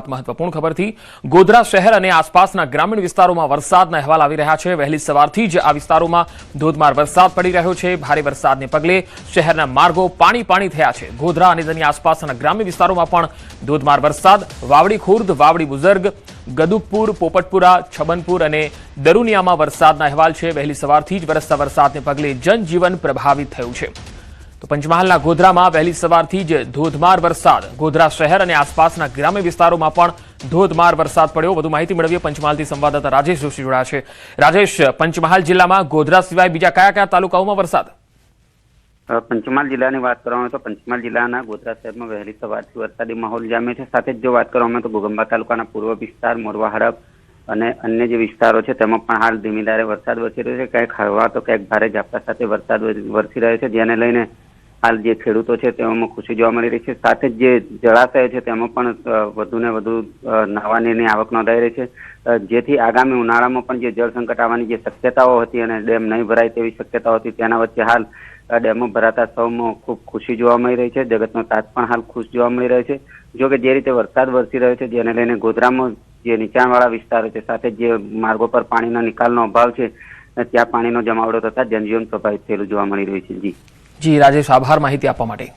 શરૂઆત મહત્વપૂર્ણ ખબરથી ગોધરા શહેર અને આસપાસના ગ્રામીણ વિસ્તારોમાં વરસાદના અહેવાલ આવી રહ્યા છે। વહેલી સવારથી જ આ વિસ્તારોમાં ધોધમાર વરસાદ પડી રહ્યો છે। ભારે વરસાદને પગલે શહેરના માર્ગો પાણી થયા છે। ગોધરા અને તેની આસપાસના ગ્રામ્ય વિસ્તારોમાં પણ ધોધમાર વરસાદ વાવડી ખુર્દ, વાવડી બુઝર્ગ, ગદુકપુર, પોપટપુરા, છબનપુર અને દરુનિયામાં વરસાદના અહેવાલ છે। વહેલી સવારથી જ વરસતા વરસાદને પગલે જનજીવન પ્રભાવિત થયું છે। તો પંચમહાલના ગોધરામાં વહેલી સવારથી જ ધોધમાર વરસાદ, ગોધરા શહેર અને આસપાસના ગ્રામ્ય વિસ્તારોમાં પણ ધોધમાર વરસાદ પડ્યો। વધુ માહિતી મેળવીએ પંચમહાલથી સંવાદદાતા રાજેશ જોશી જોડાયા છે। રાજેશ, પંચમહાલ જિલ્લામાં ગોધરા સિવાય બીજા કયા કયા તાલુકાઓમાં વરસાદ? પંચમહાલ જિલ્લાની વાત કરવામાં તો પંચમહાલ જિલ્લાના ગોધરા શહેરમાં વહેલી સવારથી વરસાદી માહોલ જામ્યો છે। સાથે જ જો વાત કરવામાં તો ઘોઘંબા તાલુકાના પૂર્વ વિસ્તાર, મોરવા હડપ અને અન્ય જે વિસ્તારો છે તેમાં પણ હાલ ધીમી ધારે વરસાદ વરસી રહ્યો છે। ક્યાંક હળવા તો ક્યાંક ભારે ઝાપટા સાથે વરસાદ વરસી રહ્યો છે, જેને લઈને હાલ જે ખેડૂતો છે તેમાં ખુશી જોવા મળી રહી છે। સાથે જ જે જળાશયો છે તેમાં પણ વધુ ને વધુ નાવાની આવક નોંધાઈ રહી છે, જેથી આગામી ઉનાળામાં પણ જે જળ સંકટ આવવાની જે શક્યતાઓ હતી અને ડેમ નહીં ભરાય તેવી શક્યતાઓ હતી, તેના વચ્ચે હાલ ડેમો ભરાતા સૌમાં ખૂબ ખુશી જોવા મળી રહી છે। જગતનો તાત પણ હાલ ખુશ જોવા મળી રહ્યો છે। જો કે જે રીતે વરસાદ વરસી રહ્યો છે જેને લઈને ગોધરામાં જે નીચાણવાળા વિસ્તારો છે, સાથે જે માર્ગો પર પાણીના નિકાલનો અભાવ છે ત્યાં પાણીનો જમાવડો થતા જનજીવન પ્રભાવિત થયેલું જોવા મળી રહ્યું છે। જી રાજેશ, આભાર માહિતી આપવા માટે।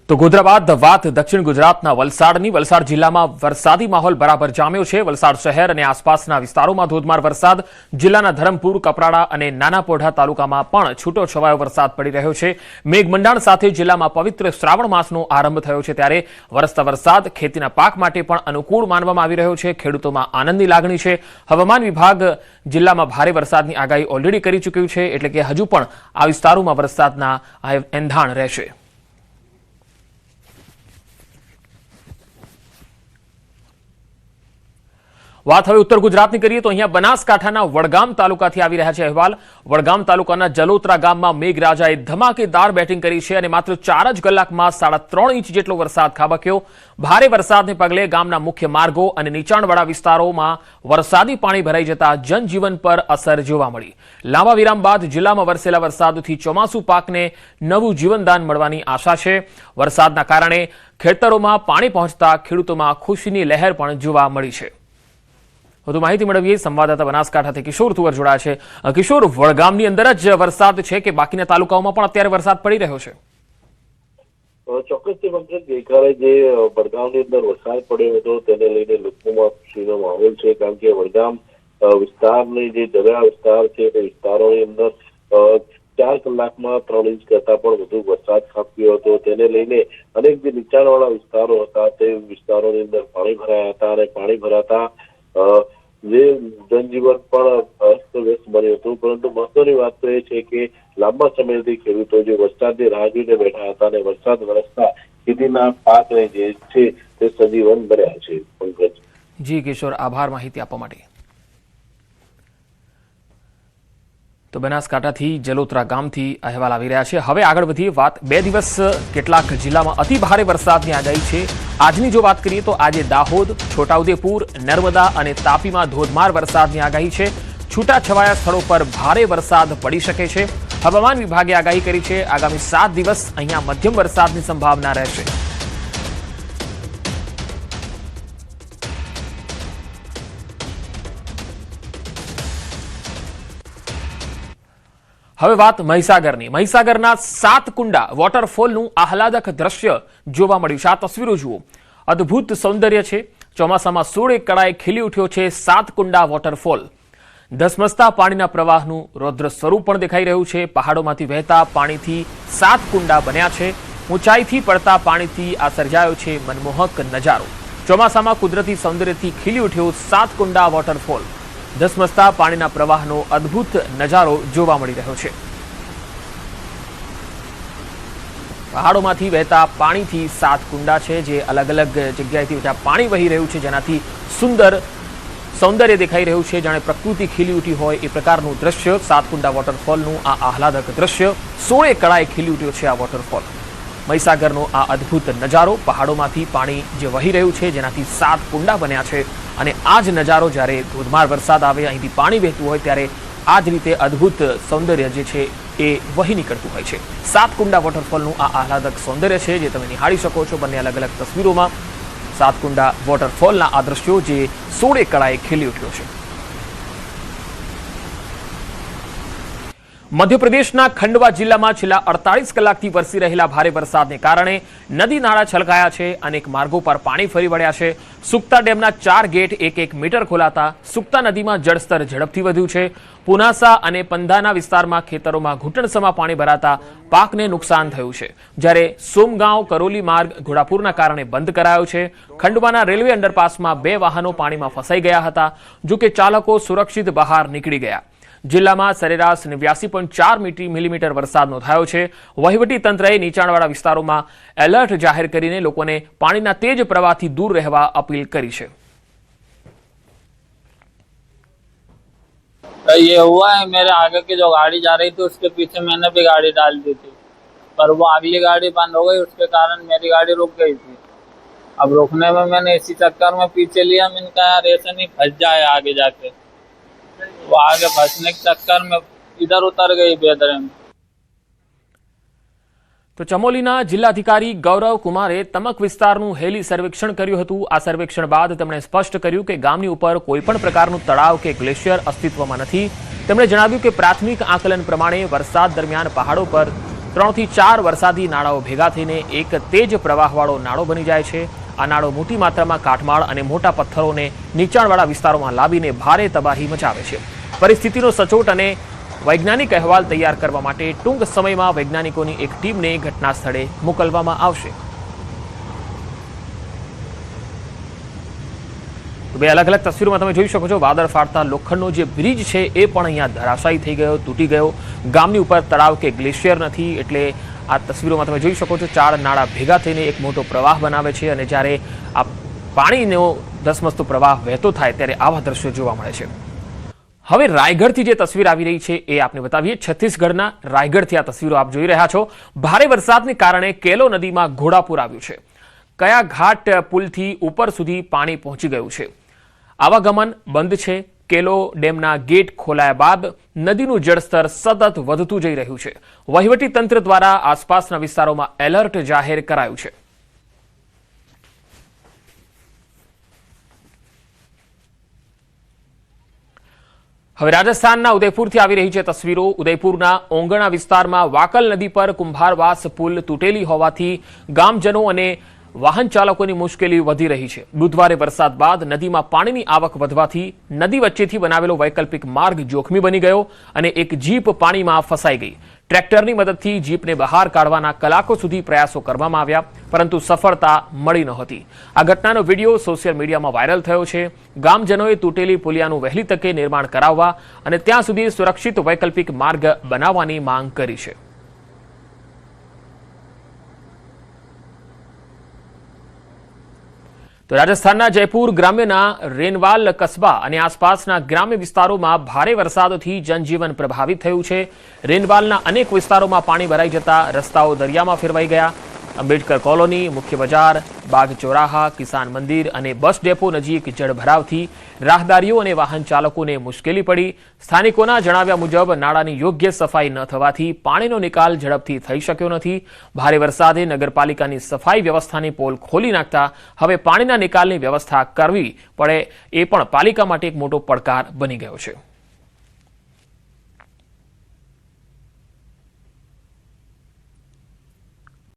તો ગોધરા બાદ વાત દક્ષિણ ગુજરાતના વલસાડની। વલસાડ જિલ્લામાં વરસાદી માહોલ બરાબર જામ્યો છે। વલસાડ શહેર અને આસપાસના વિસ્તારોમાં ધોધમાર વરસાદ, જિલ્લાના ધરમપુર, કપરાડા અને નાના પોઢા તાલુકામાં પણ છૂટો છવાયો વરસાદ પડી રહ્યો છે। મેઘમંડાણ સાથે જિલ્લામાં પવિત્ર શ્રાવણ માસનો આરંભ થયો છે, ત્યારે વરસતા વરસાદ ખેતીના પાક માટે પણ અનુકૂળ માનવામાં આવી રહ્યો છે। ખેડૂતોમાં આનંદની લાગણી છે। હવામાન વિભાગ જિલ્લામાં ભારે વરસાદની આગાહી ઓલરેડી કરી ચૂક્યું છે, એટલે કે હજુ પણ આ વિસ્તારોમાં વરસાદના એંધાણ રહેશે। વાત હવે ઉત્તર ગુજરાતની કરીએ તો અહીંયા બનાસકાંઠાના વડગામ તાલુકાથી આવી રહ્યા છે અહેવાલ। વડગામ તાલુકાના જલોત્રા ગામમાં મેઘરાજાએ ધમાકેદાર બેટિંગ કરી છે અને માત્ર 4 જ કલાકમાં 3.5 ઇંચ જેટલો વરસાદ ખાબક્યો। ભારે વરસાદને પગલે ગામના મુખ્ય માર્ગો અને નીચાણવાળા વિસ્તારોમાં વરસાદી પાણી ભરાઈ જતા જનજીવન પર અસર જોવા મળી। લાંબા વિરામ બાદ જિલ્લામાં વરસેલા વરસાદથી ચોમાસુ પાકને નવું જીવનદાન મળવાની આશા છે। વરસાદના કારણે ખેતરોમાં પાણી પહોંચતા ખેડૂતોમાં ખુશીની લહેર પણ જોવા મળી છે। વધુ માહિતી મેળવીએ સંવાદદાતા બનાસકાંઠાથી કિશોર તુવર જોડાયા છે। કિશોર, વડગામની અંદર જ વરસાદ છે કે બાકીના તાલુકાઓમાં પણ અત્યારે વરસાદ પડી રહ્યો છે? ચોક્કસથી મંત્રી, ગઈકાલે જે વડગામની અંદર વરસાદ પડ્યો હતો તેને લઈને લોકોમાં ખુશીનો માહોલ છે, કારણ કે વડગામ વિસ્તારની જે દરિયા વિસ્તાર છે તે વિસ્તારોની અંદર 4 કલાકમાં 3 ઇંચ કરતા પણ વધુ વરસાદ ખાબક્યો હતો। તેને લઈને અનેક જે નીચાણવાળા વિસ્તારો હતા તે વિસ્તારોની અંદર પાણી ભરાયા હતા અને પાણી ભરાતા જે જનજીવન પણ અસ્તવ્યસ્ત બન્યું હતું। પરંતુ મહત્વની વાત તો એ છે કે લાંબા સમયથી ખેડૂતો જે વરસાદની રાહ જોઈને બેઠા હતા અને વરસાદ વરસતા ખેતીના પાકને જે છે તે સજીવન બન્યા છે। પંકજ। જી કિશોર, આભાર માહિતી આપવા માટે। તો બનાસકાંઠાથી જલોત્રા ગામથી અહેવાલ આવી રહ્યા છે। હવે આગળ વધીએ વાત। 2 દિવસ કેટલાક જિલ્લામાં અતિ ભારે વરસાદની આગાહી છે। આજની જો વાત કરીએ તો આજે દાહોદ, છોટાઉદેપુર, નર્મદા અને તાપીમાં ધોધમાર વરસાદની આગાહી છે। છૂટાછવાયા સ્થળો પર ભારે વરસાદ પડી શકે છે। હવામાન વિભાગે આગાહી કરી છે આગામી 7 દિવસ અહીંયા મધ્યમ વરસાદની સંભાવના રહેશે। હવે વાત મહીસાગરની। મહીસાગરના સાતકુંડા વોટરફોલનું આહલાદક દ્રશ્ય જોવા મળ્યું છે। આ તસવીરો જુઓ, અદ્ભુત સૌંદર્ય છે। ચોમાસામાં 16 કળાએ ખીલી ઉઠ્યો છે સાતકુંડા વોટરફોલ। ધસમસતા પાણીના પ્રવાહનું રૌદ્ર સ્વરૂપ પણ દેખાઈ રહ્યું છે। પહાડોમાંથી વહેતા પાણીથી સાતકુંડા બન્યા છે। ઊંચાઈથી પડતા પાણીથી આ સર્જાયો છે મનમોહક નજારો। ચોમાસામાં કુદરતી સૌંદર્યથી ખીલી ઉઠ્યો સાતકુંડા વોટરફોલ। ધસમસતા પાણીના પ્રવાહનો અદ્ભુત નજારો જોવા મળી રહ્યો છે। પહાડોમાંથી વહેતા પાણીથી સાતકુંડા છે, જે અલગ અલગ જગ્યાએથી ત્યાં પાણી વહી રહ્યું છે, જેનાથી સુંદર સૌંદર્ય દેખાઈ રહ્યું છે, જાણે પ્રકૃતિ ખીલી ઉઠી હોય એ પ્રકારનું દ્રશ્ય। સાતકુંડા વોટરફોલનું આ આહલાદક દ્રશ્ય, 16 કળાએ ખીલી ઉઠ્યો છે આ વોટરફોલ। મહીસાગરનો આ અદ્ભુત નજારો, પહાડોમાંથી પાણી જે વહી રહ્યું છે જેનાથી સાતકુંડા બન્યા છે, અને આ જ નજારો જ્યારે ધોધમાર વરસાદ આવે, અહીંથી પાણી વહેતું હોય ત્યારે આ જ રીતે અદ્ભુત સૌંદર્ય જે છે એ વહી નીકળતું હોય છે. સાતકુંડા વોટરફોલનું આ આહલાદક સૌંદર્ય છે જે તમે નિહાળી શકો છો બંને અલગ અલગ તસવીરોમાં. સાતકુંડા વોટરફોલના આ દ્રશ્યો જે 16 કળાએ ખીલી ઉઠ્યો છે. મધ્યપ્રદેશના ખંડવા જિલ્લામાં છેલ્લા 48 કલાકથી વરસી રહેલા ભારે વરસાદને કારણે નદી નાળા છલકાયા છે. અનેક માર્ગો પર પાણી ફરી વળ્યા છે. સુક્તા ડેમના 4 ગેટ 1 મીટર ખોલાતા સુક્તા નદીમાં જળસ્તર ઝડપથી વધ્યું છે. પુનાસા અને પંદાના વિસ્તારમાં ખેતરોમાં ઘૂંટણસમા પાણી ભરાતા પાકને નુકસાન થયું છે. જ્યારે સોમગાંવ કરોલી માર્ગ ઘોડાપુરના કારણે બંધ કરાયો છે. ખંડવાના રેલવે અંડરપાસમાં 2 વાહનો પાણીમાં ફસાઈ ગયા હતા. જો કે ચાલકો સુરક્ષિત બહાર નીકળી ગયા. જિલ્લામાં સરેરાશ 89.4 મિલીમીટર વરસાદ નોંધાયો છે. વહીવટી તંત્રએ નીચાણવાળા વિસ્તારોમાં એલર્ટ જાહેર કરીને લોકોને પાણીના તેજ પ્રવાહથી દૂર રહેવા અપીલ કરી છે. ये हुआ है मेरे आगे की जो गाड़ी जा रही थी उसके पीछे मैंने भी गाड़ी डाल दी थी पर वो अगली गाड़ी बंद हो गई उसके कारण मेरी गाड़ी रुक गई थी. अब रुकने में मैंने इसी चक्कर में पीछे लिया. मैंने कहा यार ऐसे नहीं फंस जाए आगे जाके. वो आगे फंसने के चक्कर में इधर उतर गई बेदरे में. તો ચમોલીના જિલ્લાધિકારી ગૌરવ કુમારે તમક વિસ્તારનું હેલી સર્વેક્ષણ કર્યું હતું. આ સર્વેક્ષણ બાદ તેમણે સ્પષ્ટ કર્યું કે ગામની ઉપર કોઈપણ પ્રકારનું તળાવ કે ગ્લેશિયર અસ્તિત્વમાં નથી. તેમણે જણાવ્યું કે પ્રાથમિક આકલન પ્રમાણે વરસાદ દરમિયાન પહાડો પર 3 થી 4 વરસાદી નાળાઓ ભેગા થઈને એક તેજ પ્રવાહવાળો નાળો બની જાય છે. આ નાળો મોટી માત્રામાં કાટમાળ અને મોટા પથ્થરોને નીચાણવાળા વિસ્તારોમાં લાવીને ભારે તબાહી મચાવે છે. પરિસ્થિતિનો સચોટ અને વૈજ્ઞાનિક અહેવાલ તૈયાર કરવા માટે ટૂંક સમયમાં વૈજ્ઞાનિકોની એક ટીમને ઘટના સ્થળે મોકલવામાં આવશે. બે અલગ અલગ તસવીરોમાં તમે જોઈ શકો છો વાદળ ફાટતા લોખંડનો જે બ્રિજ છે એ પણ અહીંયા ધરાશાયી થઈ ગયો, તૂટી ગયો. ગામની ઉપર તળાવ કે ગ્લેશિયર નથી એટલે આ તસવીરોમાં તમે જોઈ શકો છો 4 નાળા ભેગા થઈને એક મોટો પ્રવાહ બનાવે છે અને જ્યારે આ પાણીનો ધસમસતો પ્રવાહ વહેતો થાય ત્યારે આવા દ્રશ્યો જોવા મળે છે. હવે રાયગઢથી જે તસવીર આવી રહી છે એ આપને બતાવીએ. છત્તીસગઢના રાયગઢથી આ તસવીરો આપ જોઈ રહ્યા છો. ભારે વરસાદને કારણે કેલો નદીમાં ઘોડાપુર આવ્યું છે. કયા ઘાટ પુલથી ઉપર સુધી પાણી પહોંચી ગયું છે. આવાગમન બંધ છે. કેલો ડેમના ગેટ ખોલાયા બાદ નદીનું જળસ્તર સતત વધતું જઈ રહ્યું છે. વહીવટી તંત્ર દ્વારા આસપાસના વિસ્તારોમાં એલર્ટ જાહેર કરાયું છે. હવે રાજસ્થાનના ઉદયપુરથી આવી રહી છે તસવીરો. ઉદયપુરના ઓંગણા વિસ્તારમાં વાકલ નદી પર કુંભારવાસ પુલ તૂટેલી હોવાથી ગામજનો અને વાહન ચાલકોની મુશ્કેલી વધી રહી છે. બુધવારે વરસાદ બાદ નદીમાં પાણીની આવક વધવાથી નદી વચ્ચેથી બનાવેલો વૈકલ્પિક માર્ગ જોખમી બની ગયો અને એક જીપ પાણીમાં ફસાઈ ગઈ. ટ્રેક્ટરની મદદથી જીપને બહાર કાઢવાના કલાકો સુધી પ્રયાસો કરવામાં આવ્યા પરંતુ સફળતા મળી નહોતી. આ ઘટનાનો વિડીયો સોશિયલ મીડિયામાં વાયરલ થયો છે. ગામજનોએ તૂટેલી પુલિયાનું વહેલી તકે નિર્માણ કરાવવા અને ત્યાં સુધી સુરક્ષિત વૈકલ્પિક માર્ગ બનાવવાની માંગ કરી છે. તો રાજસ્થાનના જયપુર ગ્રામ્યના રેનવાલ કસ્બા અને આસપાસના ગ્રામ્ય વિસ્તારોમાં ભારે વરસાદથી જનજીવન પ્રભાવિત થયું છે. રેનવાલના અનેક વિસ્તારોમાં પાણી ભરાઈ જતા રસ્તાઓ દરિયામાં ફેરવાઈ ગયા. અંબેડકર કોલોની, મુખ્ય બજાર, બાગ ચોરાહા, કિસાન મંદિર અને બસ ડેપો નજીક જળભરાવથી રાહદારીઓ અને વાહન ચાલકોને મુશ્કેલી પડી. સ્થાનિકોના જણાવ્યા મુજબ નાળાની યોગ્ય સફાઈ ન થવાથી પાણીનો નિકાલ ઝડપથી થઈ શક્યો નથી. ભારે વરસાદે નગરપાલિકાની સફાઈ વ્યવસ્થાની પોલ ખોલી નાખતા હવે પાણીના નિકાલની વ્યવસ્થા કરવી પડે એ પણ પાલિકા માટે એક મોટો પડકાર બની ગયો છે.